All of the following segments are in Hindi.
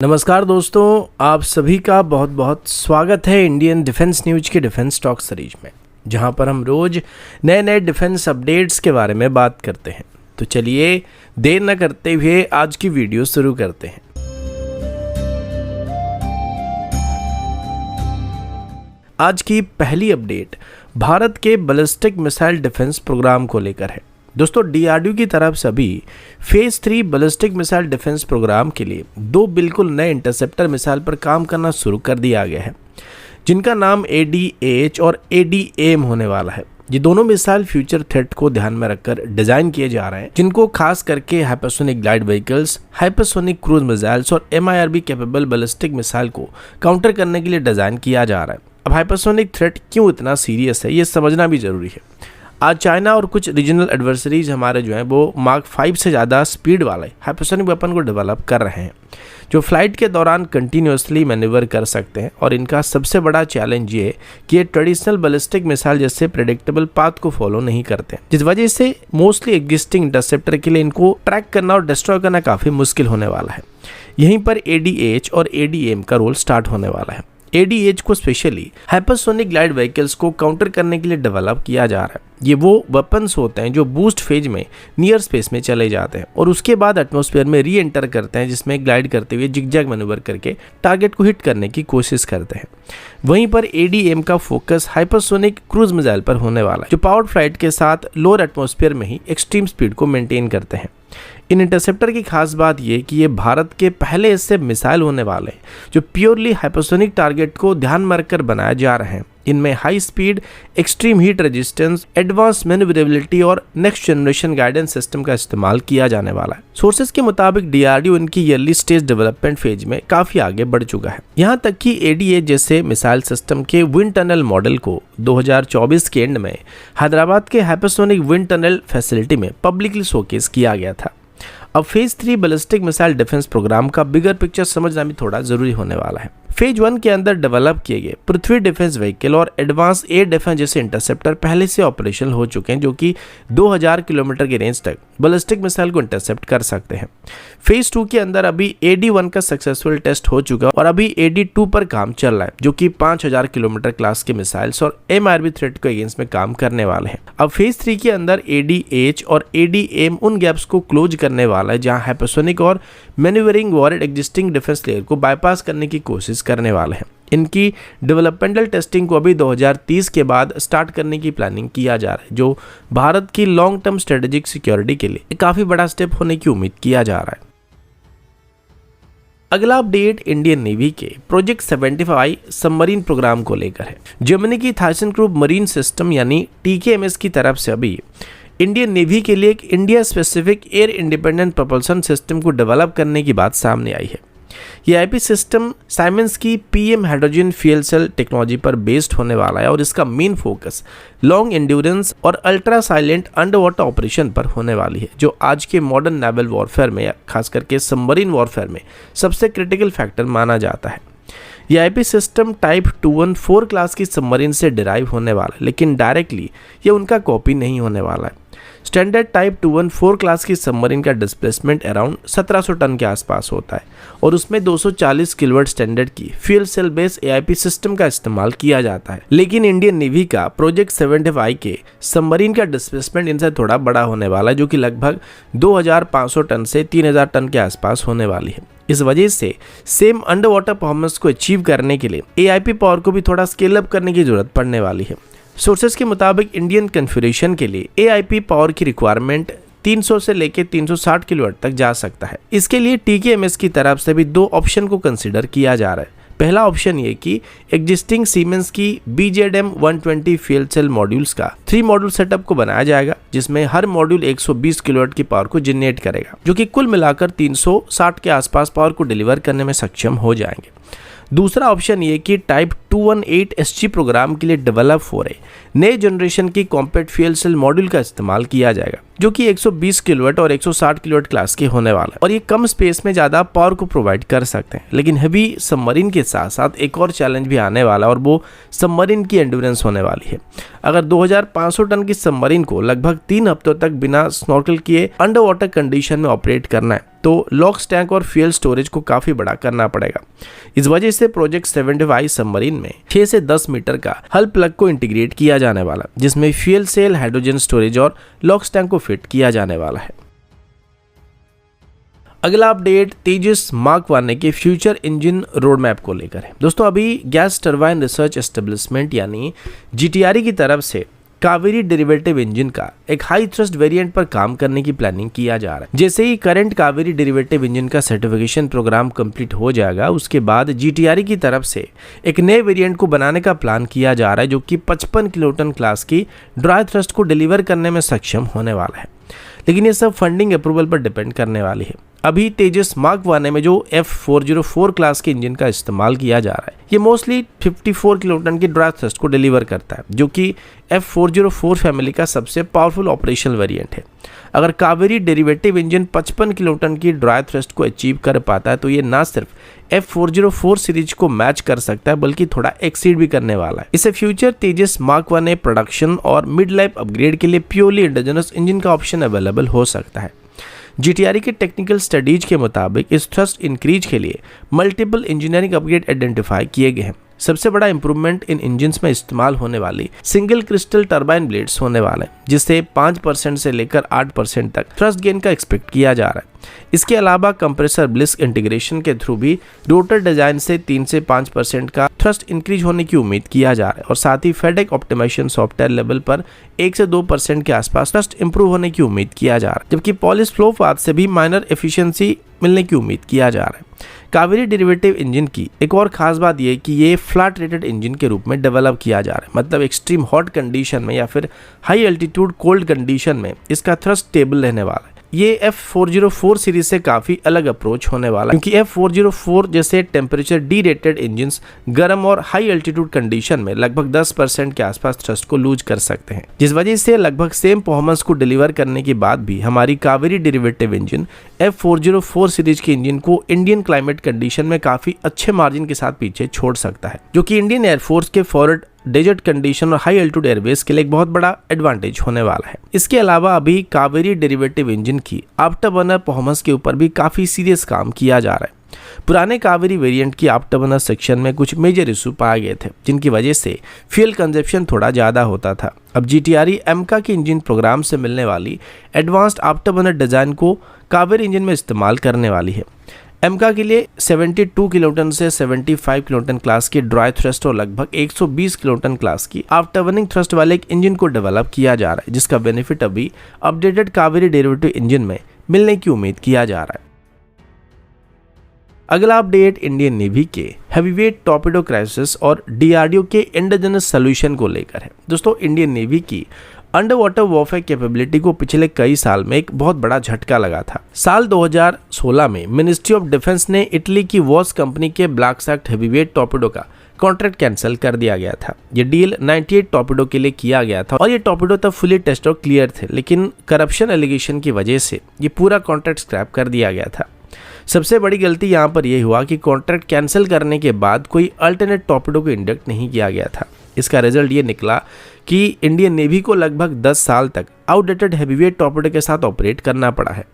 नमस्कार दोस्तों, आप सभी का बहुत बहुत स्वागत है इंडियन डिफेंस न्यूज के डिफेंस टॉक सीरीज में, जहां पर हम रोज नए नए डिफेंस अपडेट्स के बारे में बात करते हैं। तो चलिए देर न करते हुए आज की वीडियो शुरू करते हैं। आज की पहली अपडेट भारत के बैलिस्टिक मिसाइल डिफेंस प्रोग्राम को लेकर है। दोस्तों, डीआरडीओ की तरफ से अभी phase 3 ballistic missile defence programme के लिए दो बिल्कुल नए इंटरसेप्टर मिसाइल पर काम करना शुरू कर दिया गया है, जिनका नाम ADH और ADAM होने वाला है। ये दोनों मिसाइल फ्यूचर थ्रेट को ध्यान में रखकर डिजाइन किए जा रहे हैं, जिनको खास करके hypersonic glide vehicles, hypersonic cruise missiles और MIRV कैपेबल बैलिस्टिक मिसाइल को काउंटर करने के लिए डिजाइन किया जा रहा है। अब हाइपरसोनिक थ्रेट क्यों इतना सीरियस है, ये समझना भी जरूरी है। आज चाइना और कुछ रीजनल एडवर्सरीज हमारे जो हैं वो Mark 5 से ज़्यादा स्पीड वाले हाइपरसोनिक वेपन को डेवलप कर रहे हैं, जो फ्लाइट के दौरान कंटिन्यूसली मैन्यूवर कर सकते हैं। और इनका सबसे बड़ा चैलेंज ये है कि ये ट्रेडिशनल बैलिस्टिक मिसाइल जैसे प्रेडिक्टेबल पाथ को फॉलो नहीं करते हैं, जिस वजह से मोस्टली एग्जिस्टिंग इंटरसेप्टर के लिए इनको ट्रैक करना और डिस्ट्रॉय करना काफ़ी मुश्किल होने वाला है। यहीं पर ADH और ADAM का रोल स्टार्ट होने वाला है। ADH को स्पेशली हाइपरसोनिक ग्लाइड व्हीकल्स को काउंटर करने के लिए डेवलप किया जा रहा है। ये वो वेपन्स होते हैं जो बूस्ट फेज में नियर स्पेस में चले जाते हैं और उसके बाद एटमॉस्फेयर में री एंटर करते हैं, जिसमें ग्लाइड करते हुए जिगजैग मैन्यूवर करके टारगेट को हिट करने की कोशिश करते हैं। वहीं पर ADAM का फोकस हाइपरसोनिक क्रूज मिसाइल पर होने वाला है, जो पावर्ड फ्लाइट के साथ लोअर एटमॉस्फेयर में ही एक्सट्रीम स्पीड को मेंटेन करते हैं। इन इंटरसेप्टर की खास बात यह कि ये भारत के पहले ऐसे मिसाइल होने वाले हैं जो प्योरली हाइपरसोनिक टारगेट को ध्यान में रखकर बनाए जा रहे हैं। इनमें high speed, extreme heat resistance, advance manoeuvrability और नेक्स्ट जनरेशन गाइडेंस सिस्टम का इस्तेमाल किया जाने वाला है। सोर्सेज के मुताबिक DRDO इनकी ईयरली स्टेज डेवलपमेंट फेज में काफी आगे बढ़ चुका है। यहाँ तक कि ADA जैसे मिसाइल सिस्टम के विंड टनल मॉडल को 2024 के एंड में हैदराबाद के हाइपरसोनिक विंड टनल फैसिलिटी में पब्लिकली शोकेस किया गया था। अब phase 3 ballistic missile defence programme का बिगर पिक्चर समझना भी थोड़ा जरूरी होने वाला है। फेज 1 के अंदर डेवलप किए गए पृथ्वी डिफेंस व्हीकल और एडवांस एयर डिफेंस जैसे इंटरसेप्टर पहले से ऑपरेशनल हो चुके हैं, जो कि 2000 किलोमीटर की रेंज तक बैलिस्टिक मिसाइल को इंटरसेप्ट कर सकते हैं। फेज 2 के अंदर अभी AD1 का सक्सेसफुल टेस्ट हो चुका और अभी AD2 पर काम चल रहा है, जो कि 5000 किलोमीटर क्लास के मिसाइल्स और MIRV थ्रेट के अगेंस्ट में काम करने वाले हैं। अब फेज 3 के अंदर ADH और ADAM उन गैप्स को क्लोज करने वाला है जहां हाइपरसोनिक और मैन्यूवरिंग वॉरेड एग्जिस्टिंग डिफेंस लेयर को बाईपास करने की कोशिश करने वाले हैं। इनकी डेवलपमेंटल टेस्टिंग को अभी 2030 के बाद स्टार्ट करने की प्लानिंग किया जा रहा है, जो भारत की लॉन्ग टर्म स्ट्रेटेजिक सिक्योरिटी के लिए काफी बड़ा स्टेप होने की उम्मीद किया जा रहा है। अगला अपडेट इंडियन नेवी के प्रोजेक्ट 75 सबमरीन प्रोग्राम को लेकर है। जर्मनी की थाइसन-क्रूप मरीन सिस्टम यानी TKMS की तरफ से अभी इंडियन नेवी के लिए एक India specific air independent propulsion system को डेवलप करने की बात सामने आई है। ये IP सिस्टम साइमंस की PM hydrogen fuel cell technology पर बेस्ड होने वाला है और इसका मेन फोकस लॉन्ग एंड्योरेंस और ultra silent underwater operation पर होने वाली है, जो आज के मॉडर्न नेवल वॉरफेयर में, खास करके सबमरीन वॉरफेयर में सबसे क्रिटिकल फैक्टर माना जाता है। यह IP सिस्टम टाइप 214 क्लास की सबमरीन से डिराइव होने वाला है, लेकिन डायरेक्टली ये उनका कॉपी नहीं होने वाला है। स्टैंडर्ड टाइप 214 क्लास की सबमरीन का डिस्प्लेसमेंट अराउंड 1700 टन के आसपास होता है और उसमें 240 किलोवाट स्टैंडर्ड की fuel cell based AIP system का इस्तेमाल किया जाता है। लेकिन इंडियन नेवी का प्रोजेक्ट 75 के सबमरीन का डिस्प्लेसमेंट इनसे थोड़ा बड़ा होने वाला है, जो कि लगभग 2500 टन से 3000 टन के आसपास होने वाली है। इस वजह से सेम अंडर वाटर परफॉर्मेंस को अचीव करने के लिए AIP पावर को भी थोड़ा स्केल अप करने की जरूरत पड़ने वाली है। सोर्सेज के मुताबिक इंडियन कॉन्फ़िगरेशन के लिए AIP पावर की रिक्वायरमेंट 300 से लेकर 360 किलोवाट तक जा सकता है। इसके लिए TKMS की तरफ से भी दो ऑप्शन को कंसिडर किया जा रहा है। पहला ऑप्शन ये कि एग्जिस्टिंग सीमेंस की BZM 120 फ्यूल सेल मॉड्यूल्स का 3 मॉड्यूल सेटअप को बनाया जाएगा, जिसमें हर मॉड्यूल 120 किलोवाट की पावर को जनरेट करेगा, जो कि कुल मिलाकर 360 के आसपास पावर को डिलीवर करने में सक्षम हो जाएंगे। दूसरा ऑप्शन ये कि टाइप 218 SG प्रोग्राम के लिए डेवलप हो रहे नए जनरेशन की कॉम्पैक्ट फ्यूल सेल मॉड्यूल का इस्तेमाल किया जाएगा, जो कि 120 किलोवाट और 160 किलोवाट क्लास के होने वाला है और ये कम स्पेस में ज़्यादा पावर को प्रोवाइड कर सकते हैं। लेकिन हैवी सबमरीन के साथ साथ एक और चैलेंज भी आने वाला है और वो सबमरीन की एंड्योरेंस होने वाली है। अगर 2500 टन की सबमरीन को लगभग 3 हफ्तों तक बिना स्नॉर्कल किए अंडर वाटर कंडीशन में ऑपरेट करना है तो लॉक्स टैंक और फ्यूल स्टोरेज को काफी बड़ा करना पड़ेगा। इस वजह से प्रोजेक्ट 75 सबमरीन में 6 से 10 मीटर का हल प्लग को इंटीग्रेट किया जाने वाला, जिसमें फ्यूल सेल, हाइड्रोजन स्टोरेज और लॉक्स टैंक को फिट किया जाने वाला है। अगला अपडेट तेजस मार्क 1 के फ्यूचर इंजन रोड मैप को लेकर है। दोस्तों, अभी गैस टरबाइन रिसर्च एस्टेब्लिशमेंट यानी GTRE की तरफ से कावेरी डेरिवेटिव इंजन का एक हाई थ्रस्ट वेरिएंट पर काम करने की प्लानिंग किया जा रहा है। जैसे ही करंट कावेरी डेरिवेटिव इंजन का सर्टिफिकेशन प्रोग्राम कंप्लीट हो जाएगा, उसके बाद GTRE की तरफ से एक नए वेरिएंट को बनाने का प्लान किया जा रहा है जो कि 55 किलोटन क्लास की ड्राई थ्रस्ट को डिलीवर करने में सक्षम होने वाला है। लेकिन ये सब फंडिंग अप्रूवल पर डिपेंड करने वाली है। अभी तेजस मार्क 1 में जो F404 क्लास के इंजन का इस्तेमाल किया जा रहा है, ये मोस्टली 54 किलोटन की ड्राई थ्रस्ट को डिलीवर करता है, जो कि F404 फैमिली का सबसे पावरफुल ऑपरेशनल वेरिएंट है। अगर कावेरी डेरिवेटिव इंजन 55 किलोटन की ड्राई थ्रस्ट को अचीव कर पाता है तो ये ना सिर्फ F404 सीरीज को मैच कर सकता है बल्कि थोड़ा एक्सीड भी करने वाला है। इससे फ्यूचर तेजस मार्क 1 प्रोडक्शन और मिड लाइफ अपग्रेड के लिए प्योरली इंडिजिनस इंजन का ऑप्शन अवेलेबल हो सकता है। GTRE के टेक्निकल स्टडीज के मुताबिक इस थ्रस्ट इंक्रीज के लिए मल्टीपल इंजीनियरिंग अपग्रेड आइडेंटिफाई किए गए हैं। सबसे बड़ा इंप्रूवमेंट इन इंजन्स में इस्तेमाल होने वाली सिंगल क्रिस्टल टरबाइन ब्लेड्स होने वाले हैं, जिससे 5% से लेकर 8% तक थ्रस्ट गेन का एक्सपेक्ट किया जा रहा है। इसके अलावा कंप्रेसर ब्लिस्क इंटीग्रेशन के थ्रू भी रोटर डिजाइन से 3 से 5% का थ्रस्ट इंक्रीज होने की उम्मीद किया जा रहा है और साथ ही फेडेक ऑप्टिमाइजेशन सॉफ्टवेयर लेवल पर 1 से 2% के आसपास थ्रस्ट इंप्रूव होने की उम्मीद किया जा रहा है, जबकि पॉलिश फ्लो पाथ से भी माइनर एफिशिएंसी मिलने की उम्मीद किया जा रहा है। कावेरी डेरिवेटिव इंजन की एक और खास बात यह कि ये फ्लैट रेटेड इंजन के रूप में डेवलप किया जा रहा है, मतलब एक्सट्रीम हॉट कंडीशन में या फिर हाई एल्टीट्यूड कोल्ड कंडीशन में इसका थ्रस्ट स्टेबल रहने वाला है। ये F404 सीरीज से काफी अलग अप्रोच होने वाला है, क्योंकि F404 जैसे टेम्परेचर डी रेटेड इंजन्स गर्म और हाई एल्टीट्यूड कंडीशन में लगभग 10% के आसपास थ्रस्ट को लूज कर सकते हैं, जिस वजह से लगभग सेम परफॉर्मेंस को डिलीवर करने के बाद भी हमारी Kaveri derivative engine F404 series के इंजन को इंडियन क्लाइमेट कंडीशन में काफी अच्छे मार्जिन के साथ पीछे छोड़ सकता है, जो कि इंडियन एयरफोर्स के फॉरवर्ड डेजर्ट कंडीशन और हाई एल्टीट्यूड एयरवेज के लिए एक बहुत बड़ा एडवांटेज होने वाला है। इसके अलावा अभी कावेरी डेरिवेटिव इंजन की आफ्टर बर्नर परफॉर्मेंस के ऊपर भी काफी सीरियस काम किया जा रहा है। पुराने कावेरी वेरिएंट की आफ्टर बर्नर सेक्शन में कुछ मेजर इशू पाए गए थे, जिनकी वजह से फ्यूल कंजप्शन थोड़ा ज्यादा होता था। अब GTRE एमका के इंजन प्रोग्राम से मिलने वाली एडवांस्ड आफ्टर बर्नर डिजाइन को कावेरी इंजन में इस्तेमाल करने वाली है। एमका के लिए 72 किलोटन से 75 किलोटन क्लास की ड्राई थ्रस्ट और लगभग 120 किलोटन क्लास की आफ्टर बर्निंग थ्रस्ट वाले एक इंजन को डेवलप किया जा रहा है, जिसका बेनिफिट अभी अपडेटेड कावेरी डेरिवेटिव इंजन में मिलने की उम्मीद किया जा रहा है। अगला अपडेट इंडियन नेवी के हैवीवेट टॉर्पेडो क्राइसिस और DRDO के इंडिजिनस सोल्यूशन को लेकर है। दोस्तों, इंडियन नेवी की अंडर वाटर वॉरफेयर कैपेबिलिटी को पिछले कई साल में एक बहुत बड़ा झटका लगा था। साल 2016 में मिनिस्ट्री ऑफ डिफेंस ने इटली की वॉस कंपनी के ब्लैक सैक्ट हैवीवेट टॉर्पेडो का कॉन्ट्रैक्ट कैंसिल कर दिया गया था। ये डील 98 टॉर्पेडो के लिए किया गया था और ये टॉर्पेडो तब फुली टेस्ट और क्लियर थे, लेकिन करप्शन एलिगेशन की वजह से ये पूरा कॉन्ट्रैक्ट स्क्रैप कर दिया गया था। सबसे बड़ी गलती यहाँ पर यह हुआ कि कॉन्ट्रैक्ट कैंसिल करने के बाद कोई अल्टरनेट टॉर्पेडो को इंडक्ट नहीं किया गया था। इसका रिजल्ट ये निकला कि इंडियन नेवी को लगभग 10 साल तक आउटडेटेड हैवीवेट टॉर्पेडो के साथ ऑपरेट करना पड़ा है,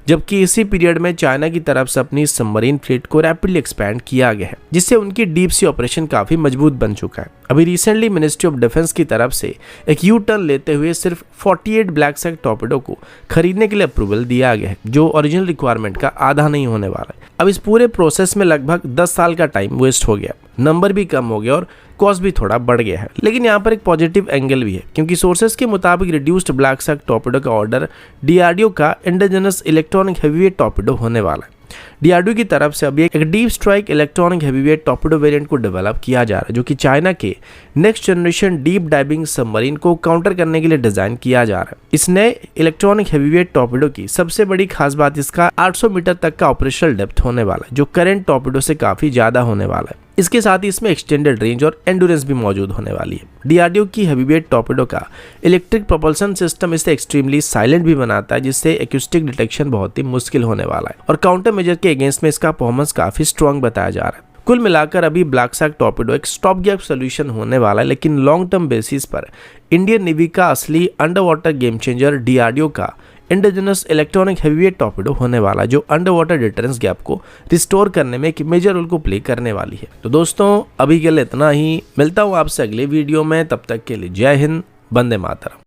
जबकि इसी पीरियड में चाइना की तरफ से अपनी सबमरीन फ्लीट को रैपिडली एक्सपैंड किया गया है, जिससे उनकी डीप सी ऑपरेशन काफी मजबूत बन चुका है। अभी रिसेंटली मिनिस्ट्री ऑफ डिफेंस की तरफ से एक यू टर्न लेते हुए सिर्फ 48 ब्लैक सैक टॉर्पेडो को खरीदने के लिए अप्रूवल दिया गया है, जो ओरिजिनल रिक्वायरमेंट का आधा नहीं होने वाला है। अब इस पूरे प्रोसेस में लगभग 10 साल का टाइम वेस्ट हो गया, नंबर भी कम हो गया और कॉस्ट भी थोड़ा बढ़ गया है। लेकिन यहाँ पर एक पॉजिटिव एंगल भी है, क्योंकि सोर्सेज के मुताबिक रिड्यूस्ड ब्लैक सैक टॉर्पेडो का ऑर्डर DRDO का इंडिजिनस इलेक्ट्रॉनिक हैवीवेट टॉर्पेडो होने वाला है। DRDO की तरफ से अभी एक deep strike electronic heavyweight torpedo variant को डेवलप किया जा रहा है, जो कि चाइना के next generation deep diving submarine को काउंटर करने के लिए डिजाइन किया जा रहा है। इस नए इलेक्ट्रॉनिक हैवीवेट टॉर्पेडो की सबसे बड़ी खास बात इसका 800 मीटर तक का ऑपरेशनल डेप्थ होने वाला है, जो करंट टॉर्पेडो से काफी ज्यादा होने वाला है। इसके साथ ही इसमें एक्सटेंडेड रेंज और एंडुरेंस भी मौजूद होने वाली है। DRDO की हैवीवेट टॉर्पेडो का इलेक्ट्रिक प्रोपल्शन सिस्टम इसे एक्सट्रीमली साइलेंट भी बनाता है, जिससे एक्यूस्टिक डिटेक्शन बहुत ही मुश्किल होने वाला है और काउंटर मेजर के अगेंस्ट में इसका परफॉर्मेंस काफी स्ट्रांग बताया जा रहा है। कुल मिलाकर अभी ब्लैक सैक टॉर्पेडो एक स्टॉप गैप सोल्यूशन होने वाला है, लेकिन लॉन्ग टर्म बेसिस पर इंडियन नेवी का असली under water game changer DRDO का इंडिजिनस इलेक्ट्रॉनिक हेवीवेट टॉर्पेडो होने वाला, जो अंडर वाटर डिटरेंस गैप को रिस्टोर करने में एक मेजर रोल को प्ले करने वाली है। तो दोस्तों अभी के लिए इतना ही, मिलता हूँ आपसे अगले वीडियो में, तब तक के लिए जय हिंद, वंदे मातरम।